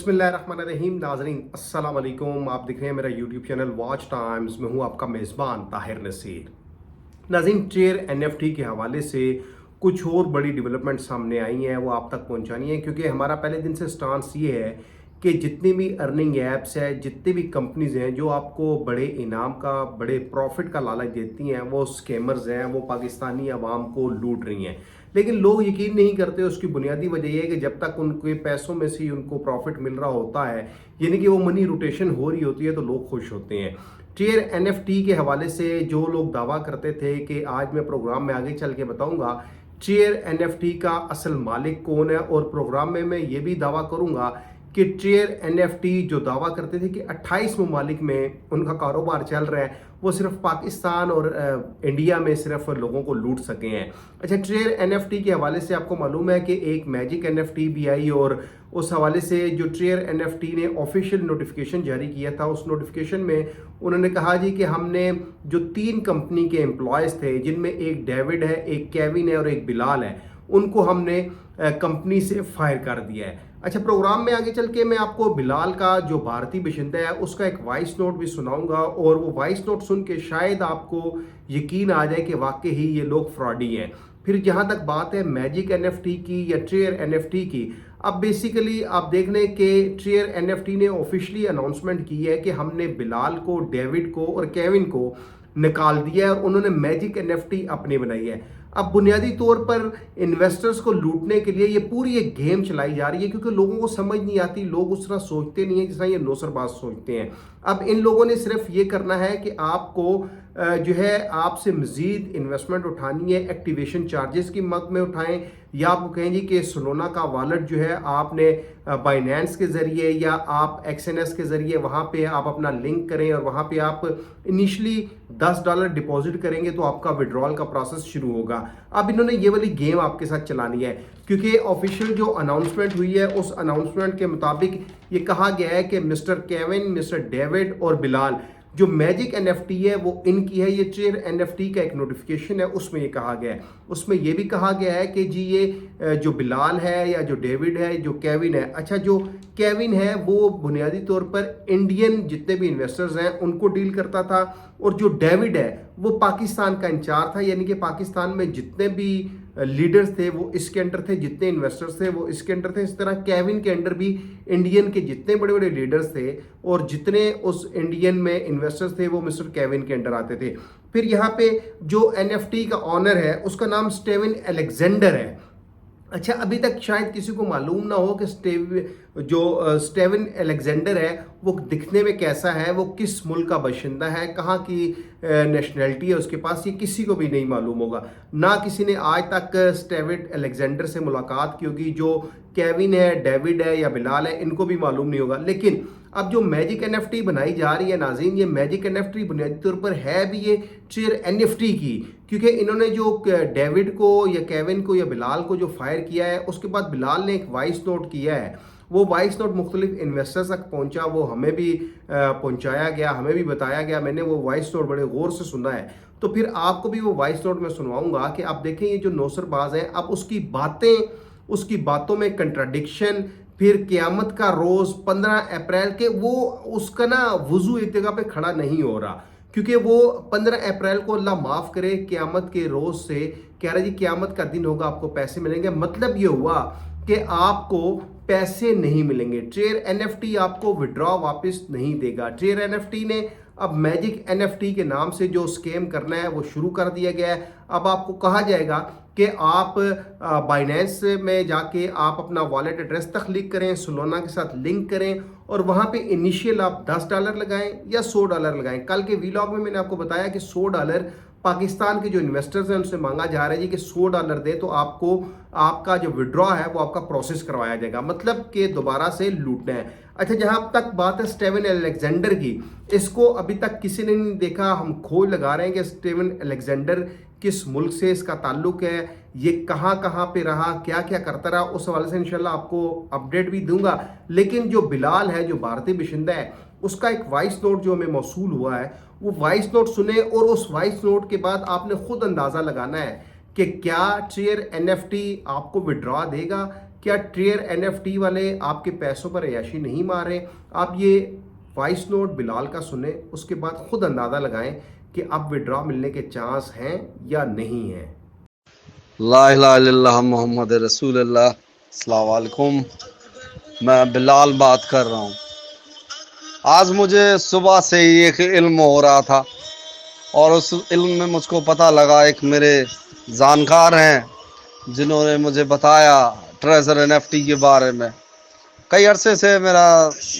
बिस्मिल्लाहिर्रहमानिर्रहीम। नाज़रीन अस्सलाम वालेकुम। आप देख रहे हैं मेरा यूट्यूब चैनल वॉच टाइम्स में हूँ आपका मेज़बान ताहिर नसीर। नाज़रीन, चेयर NFT के हवाले से कुछ और बड़ी डेवलपमेंट सामने आई हैं, वो आप तक पहुँचानी है, क्योंकि हमारा पहले दिन से स्टांस ये है कि जितनी भी अर्निंग ऐप्स है, जितनी भी कंपनीज हैं जो आपको बड़े इनाम का, बड़े प्रॉफिट का लालच देती हैं, वो स्कैमर्स हैं, वो पाकिस्तानी अवाम को लूट रही हैं। लेकिन लोग यकीन नहीं करते। उसकी बुनियादी वजह यह है कि जब तक उनके पैसों में से ही उनको प्रॉफिट मिल रहा होता है, यानी कि वो मनी रोटेशन हो रही होती है, तो लोग खुश होते हैं। चेयर NFT के हवाले से जो लोग दावा करते थे कि आज मैं प्रोग्राम में आगे चल के बताऊंगा चेयर NFT का असल मालिक कौन है, और प्रोग्राम में मैं ये भी दावा करूंगा कि चेयर NFT जो दावा करते थे कि 28 ममालिक में उनका कारोबार चल रहा है, वो सिर्फ पाकिस्तान और इंडिया में सिर्फ लोगों को लूट सके हैं। अच्छा, चेयर NFT के हवाले से आपको मालूम है कि एक मैजिक NFT भी आई, और उस हवाले से जो चेयर NFT ने ऑफिशियल नोटिफिकेशन जारी किया था, उस नोटिफिकेशन में उन्होंने कहा जी कि हमने जो 3 कंपनी के एम्प्लॉयज़ थे, जिनमें एक डेविड है, एक केविन है और एक बिलाल है, उनको हमने कंपनी से फायर कर दिया है। अच्छा, प्रोग्राम में आगे चल के मैं आपको बिलाल का जो भारतीय बाशिंदा है उसका एक वॉइस नोट भी सुनाऊंगा, और वो वॉइस नोट सुन के शायद आपको यकीन आ जाए कि वाकई ही ये लोग फ्रॉडी हैं। फिर जहाँ तक बात है मैजिक NFT की या चेयर NFT की, अब बेसिकली आप देख लें कि चेयर NFT ने ऑफिशियली अनाउंसमेंट की है कि हमने बिलाल को, डेविड को और केविन को निकाल दिया है, और उन्होंने मैजिक NFT अपनी बनाई है। अब बुनियादी तौर पर इन्वेस्टर्स को लूटने के लिए ये पूरी एक गेम चलाई जा रही है, क्योंकि लोगों को समझ नहीं आती, लोग उस तरह सोचते नहीं है जिस तरह ये नौसरबाज सोचते हैं। अब इन लोगों ने सिर्फ ये करना है कि आपको जो है आपसे मजीद इन्वेस्टमेंट उठानी है, एक्टिवेशन चार्जेस की मद में उठाएं, या आपको कहें जी कि सोलोना का वॉलेट जो है आपने बाइनेंस के ज़रिए या आप XNS के ज़रिए वहाँ पे आप अपना लिंक करें, और वहाँ पे आप इनिशली $10 डिपॉजिट करेंगे तो आपका विड्रॉल का प्रोसेस शुरू होगा। अब इन्होंने ये वाली गेम आपके साथ चलानी है, क्योंकि ऑफिशियल जो अनाउंसमेंट हुई है उस अनाउंसमेंट के मुताबिक ये कहा गया है कि मिस्टर केविन, मिस्टर डेविड और बिलाल जो मैजिक NFT है वो इनकी है। ये चेयर NFT का एक नोटिफिकेशन है, उसमें ये कहा गया है। उसमें ये भी कहा गया है कि जी ये जो बिलाल है या जो डेविड है, जो केविन है, अच्छा जो केविन है वो बुनियादी तौर पर इंडियन जितने भी इन्वेस्टर्स हैं उनको डील करता था, और जो डेविड है वो पाकिस्तान का इंचार्ज था, यानी कि पाकिस्तान में जितने भी लीडर्स थे वो इसके अंडर थे, जितने इन्वेस्टर्स थे वो इसके अंडर थे। इस तरह केविन के अंडर भी इंडियन के जितने बड़े बड़े लीडर्स थे और जितने उस इंडियन में इन्वेस्टर्स थे वो मिस्टर केविन के अंडर आते थे। फिर यहाँ पे जो NFT का ऑनर है उसका नाम स्टीवन अलेक्जेंडर है। अच्छा, अभी तक शायद किसी को मालूम ना हो कि स्टीवन अलेक्जेंडर है वो दिखने में कैसा है, वो किस मुल्क का बाशिंदा है, कहाँ की नेशनैलिटी है उसके पास, ये किसी को भी नहीं मालूम होगा। ना किसी ने आज तक स्टीवन अलेक्जेंडर से मुलाकात की होगी। जो केविन है, डेविड है या बिलाल है, इनको भी मालूम नहीं होगा। लेकिन अब जो मैजिक NFT बनाई जा रही है नाज़रीन, ये मैजिक NFT बुनियादी तौर पर है भी ये चेयर NFT की, क्योंकि इन्होंने जो डेविड को या केविन को या बिलाल को जो फायर किया है, उसके बाद बिलाल ने एक वॉइस नोट किया है। वो वॉइस नोट मुख्तलिफ इन्वेस्टर्स तक पहुंचा, वो हमें भी पहुंचाया गया, हमें भी बताया गया। मैंने वो वॉइस नोट बड़े गौर से सुना है, तो फिर आपको भी वो वॉइस नोट मैं सुनवाऊंगा कि आप देखें ये जो नौसरबाज है, अब उसकी बातों में कंट्राडिक्शन। फिर क़यामत का रोज़ 15 अप्रैल के वो उसका ना वुज़ू एक जगह पे खड़ा नहीं हो रहा, क्योंकि वो 15 अप्रैल को अल्लाह माफ़ करे क़यामत के रोज़ से कह रहा जी क़यामत का दिन होगा, आपको पैसे मिलेंगे। मतलब ये हुआ कि आपको पैसे नहीं मिलेंगे। चेयर NFT आपको विड्रॉ वापस नहीं देगा। चेयर NFT ने अब मैजिक NFT के नाम से जो स्कैम करना है वो शुरू कर दिया गया है। अब आपको कहा जाएगा कि आप बाइनेंस में जाके आप अपना वॉलेट एड्रेस तख्लीक करें, सोलोना के साथ लिंक करें, और वहाँ पे इनिशियल आप $10 लगाएं या $100 लगाएं। कल के वीलॉग में मैंने आपको बताया कि $100 पाकिस्तान के जो इन्वेस्टर्स हैं उनसे मांगा जा रहा है जी कि $100 दे तो आपको आपका जो विड्रॉ है वो आपका प्रोसेस करवाया जाएगा, मतलब कि दोबारा से लूटना है। अच्छा, जहाँ तक बात है स्टीवन अलेक्जेंडर की, इसको अभी तक किसी ने नहीं देखा। हम खोज लगा रहे हैं कि स्टीवन अलेक्जेंडर किस मुल्क से इसका ताल्लुक है, ये कहाँ कहाँ पे रहा, क्या क्या करता रहा, उस हवाले से इंशाल्लाह आपको अपडेट भी दूंगा। लेकिन जो बिलाल है, जो भारतीय बाशिंदा है, उसका एक वॉइस नोट जो हमें मौसूल हुआ है, वो वॉइस नोट सुने, और उस वॉइस नोट के बाद आपने खुद अंदाज़ा लगाना है कि क्या चेयर NFT आपको विड्रॉ देगा کیا ٹریئر NFT والے آپ کے پیسوں پر عیاشی نہیں مار رہے؟ آپ یہ وائس نوٹ بلال کا سنیں، اس کے بعد خود اندازہ لگائیں کہ اب وڈرا ملنے کے چانس ہیں یا نہیں ہیں۔ لا الہ الا اللہ محمد رسول اللہ۔ السلام علیکم، میں بلال بات کر رہا ہوں۔ آج مجھے صبح سے ہی ایک علم ہو رہا تھا، اور اس علم میں مجھ کو پتہ لگا، ایک میرے جانکار ہیں جنہوں نے مجھے بتایا ٹریزر NFT کے بارے میں۔ کئی عرصے سے میرا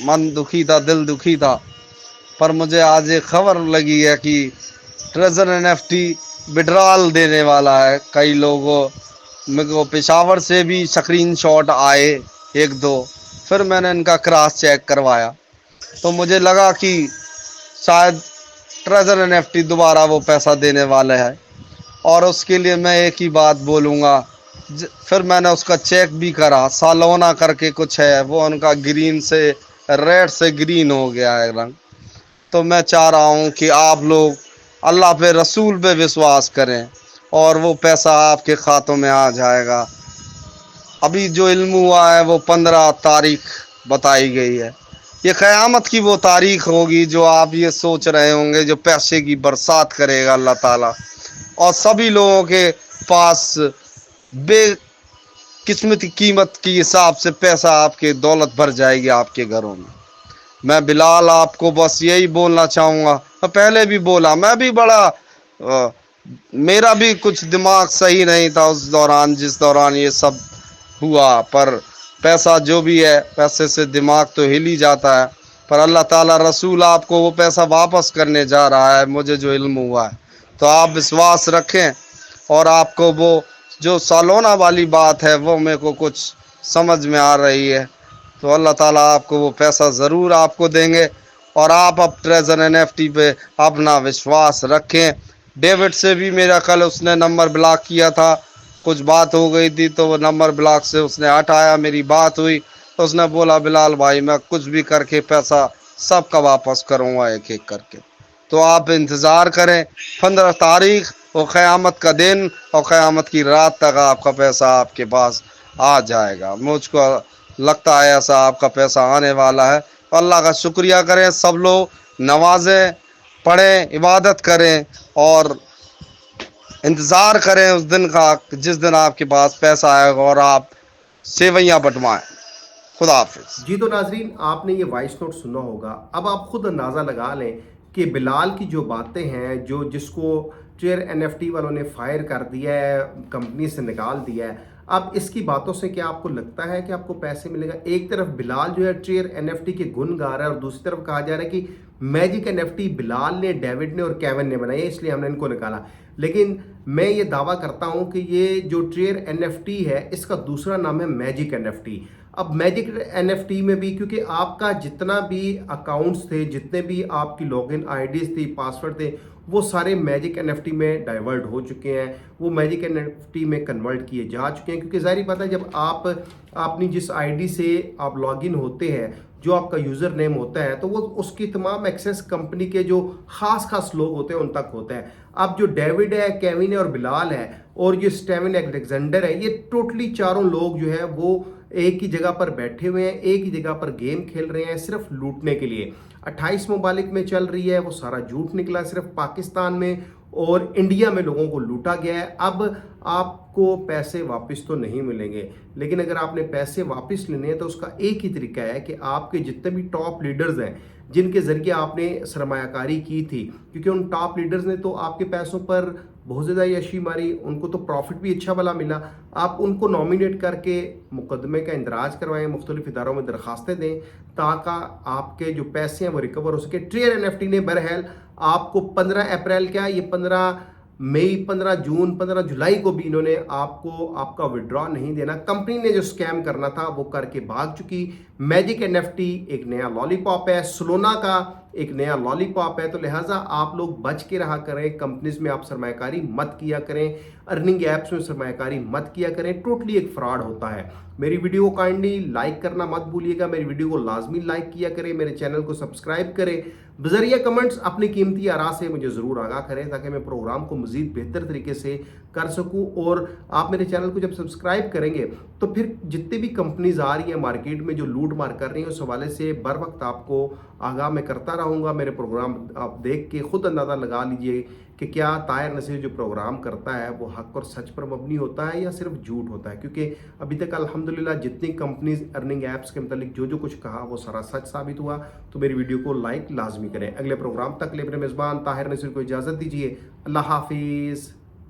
من دکھی تھا، دل دکھی تھا، پر مجھے آج ایک خبر لگی ہے کہ ٹریزر NFT وڈرال دینے والا ہے۔ کئی لوگوں میرے کو پشاور سے بھی اسکرین شاٹ آئے ایک دو، پھر میں نے ان کا کراس چیک کروایا تو مجھے لگا کہ شاید ٹریزر NFT دوبارہ وہ پیسہ دینے والے ہے، اور اس کے لیے میں ایک ہی بات بولوں گا۔ پھر میں نے اس کا چیک بھی کرا، سالونا کر کے کچھ ہے، وہ ان کا گرین سے ریڈ سے گرین ہو گیا ہے رنگ۔ تو میں چاہ رہا ہوں کہ آپ لوگ اللہ پہ، رسول پہ وشواس کریں، اور وہ پیسہ آپ کے کھاتوں میں آ جائے گا۔ ابھی جو علم ہوا ہے وہ 15 تاریخ بتائی گئی ہے۔ یہ قیامت کی وہ تاریخ ہوگی جو آپ یہ سوچ رہے ہوں گے، جو پیسے کی برسات کرے گا اللہ تعالیٰ، اور سبھی لوگوں کے پاس بے قسمت کی قیمت کے حساب سے پیسہ آپ کے دولت بھر جائے گی آپ کے گھروں میں۔ میں بلال آپ کو بس یہی بولنا چاہوں گا، میں پہلے بھی بولا، میں بھی بڑا میرا بھی کچھ دماغ صحیح نہیں تھا اس دوران، جس دوران یہ سب ہوا، پر پیسہ جو بھی ہے، پیسے سے دماغ تو ہل ہی جاتا ہے، پر اللہ تعالیٰ رسول آپ کو وہ پیسہ واپس کرنے جا رہا ہے، مجھے جو علم ہوا ہے۔ تو آپ وشواس رکھیں، اور آپ کو وہ جو سالونا والی بات ہے وہ میرے کو کچھ سمجھ میں آ رہی ہے، تو اللہ تعالیٰ آپ کو وہ پیسہ ضرور آپ کو دیں گے۔ اور آپ اب ٹریزر NFT پہ اپنا وشواس رکھیں۔ ڈیوڈ سے بھی میرا کل اس نے نمبر بلاک کیا تھا، کچھ بات ہو گئی تھی تو وہ نمبر بلاک سے اس نے ہٹایا، میری بات ہوئی تو اس نے بولا بلال بھائی میں کچھ بھی کر کے پیسہ سب کا واپس کروں گا ایک ایک کر کے۔ تو آپ انتظار کریں، 15 تاریخ وہ قیامت کا دن، اور قیامت کی رات تک آپ کا پیسہ آپ کے پاس آ جائے گا۔ مجھ کو لگتا ہے ایسا آپ کا پیسہ آنے والا ہے۔ اللہ کا شکریہ کریں سب لوگ، نمازیں پڑھیں، عبادت کریں، اور انتظار کریں اس دن کا جس دن آپ کے پاس پیسہ آئے گا اور آپ سیویاں بٹوائیں۔ خدا حافظ۔ جی تو ناظرین، آپ نے یہ وائس نوٹ سنا ہوگا، اب آپ خود اندازہ لگا لیں کہ بلال کی جو باتیں ہیں، جس کو ٹریئر NFT والوں نے فائر کر دیا ہے، کمپنی سے نکال دیا ہے، اب اس کی باتوں سے کیا آپ کو لگتا ہے کہ آپ کو پیسے ملے گا؟ ایک طرف بلال جو ہے ٹریئر NFT کے گن گا رہا ہے، اور دوسری طرف کہا جا رہا ہے کہ میجک NFT بلال نے، ڈیوڈ نے اور کیون نے بنائی ہے، اس لیے ہم نے ان کو نکالا۔ لیکن میں یہ دعویٰ کرتا ہوں کہ یہ جو ٹریئر NFT ہے، اس کا دوسرا نام ہے میجک NFT۔ اب میجک NFT میں بھی کیونکہ آپ کا جتنا بھی اکاؤنٹس تھے، جتنے بھی آپ کی لاگ ان IDs تھی، پاسورڈ تھے، وہ سارے میجک NFT میں ڈائیورٹ ہو چکے ہیں، وہ میجک NFT میں کنورٹ کیے جا چکے ہیں۔ کیونکہ ظاہری بات ہے، جب آپ اپنی جس ID سے آپ لاگ ان ہوتے ہیں، جو آپ کا یوزر نیم ہوتا ہے، تو وہ اس کی تمام ایکسیس کمپنی کے جو خاص لوگ ہوتے ہیں ان تک ہوتا ہے۔ اب جو ڈیوڈ ہے، کیون ہے اور بلال ہے، اور یہ اسٹیون الیگزینڈر ہے، یہ ٹوٹلی چاروں لوگ جو ہے وہ ایک ہی جگہ پر بیٹھے ہوئے ہیں، ایک ہی جگہ پر گیم کھیل رہے ہیں، صرف لوٹنے کے لیے۔ 28 ممالک میں چل رہی ہے، وہ سارا جھوٹ نکلا، صرف پاکستان میں اور انڈیا میں لوگوں کو لوٹا گیا ہے۔ اب آپ کو پیسے واپس تو نہیں ملیں گے، لیکن اگر آپ نے پیسے واپس لینے ہیں تو اس کا ایک ہی طریقہ ہے کہ آپ کے جتنے بھی ٹاپ لیڈرز ہیں، جن کے ذریعے آپ نے سرمایہ کاری کی تھی، کیونکہ ان ٹاپ لیڈرز نے تو آپ کے پیسوں پر بہت زیادہ عیاشی ماری، ان کو تو پروفٹ بھی اچھا والا ملا، آپ ان کو نامینیٹ کر کے مقدمے کا اندراج کروائیں، مختلف اداروں میں درخواستیں دیں تاکہ آپ کے جو پیسے ہیں وہ ریکور ہو سکے۔ ٹریئر NFT نے بہرحال آپ کو 15 اپریل کیا، یہ 15 مئی، 15 جون، 15 جولائی کو بھی انہوں نے آپ کو آپ کا وڈرا نہیں دینا۔ کمپنی نے جو سکیم کرنا تھا وہ کر کے بھاگ چکی۔ میجک NFT ایک نیا لالی پاپ ہے، سلونا کا एक नया लॉलीपॉप है, तो लिहाजा आप लोग बच के रहा करें। कंपनीज में आप सरमायाकारी मत किया करें, अर्निंग ऐप्स में सरमायाकारी मत किया करें, टोटली एक फ्रॉड होता है। मेरी वीडियो को काइंडली लाइक करना मत भूलिएगा, मेरी वीडियो को लाजमी लाइक किया करें, मेरे चैनल को सब्सक्राइब करें, बजरिया कमेंट्स अपनी कीमती आरा से मुझे ज़रूर आगाह करें ताकि मैं प्रोग्राम को मज़ीद बेहतर तरीके से कर सकूं। और आप मेरे चैनल को जब सब्सक्राइब करेंगे तो फिर जितनी भी कंपनीज आ रही हैं मार्केट में जो लूट मार कर रही हैं, उस हवाले से बर वक्त आपको आगाह मैं करता रहूँगा। मेरे प्रोग्राम आप देख के ख़ुद अंदाज़ा लगा लीजिए कि क्या ताहिर नसीर जो प्रोग्राम करता है वो हक और सच पर मबनी होता है या सिर्फ झूठ होता है, क्योंकि अभी तक अल्हम्दुलिल्लाह जितनी कंपनीज अर्निंग ऐप्स के मतलब जो कुछ कहा वो सारा सच साबित हुआ। तो मेरी वीडियो को लाइक लाजमी करें। अगले प्रोग्राम तक ले मेरे मेज़बान ताहिर नसीर को इजाज़त दीजिए। अल्लाह हाफिज़।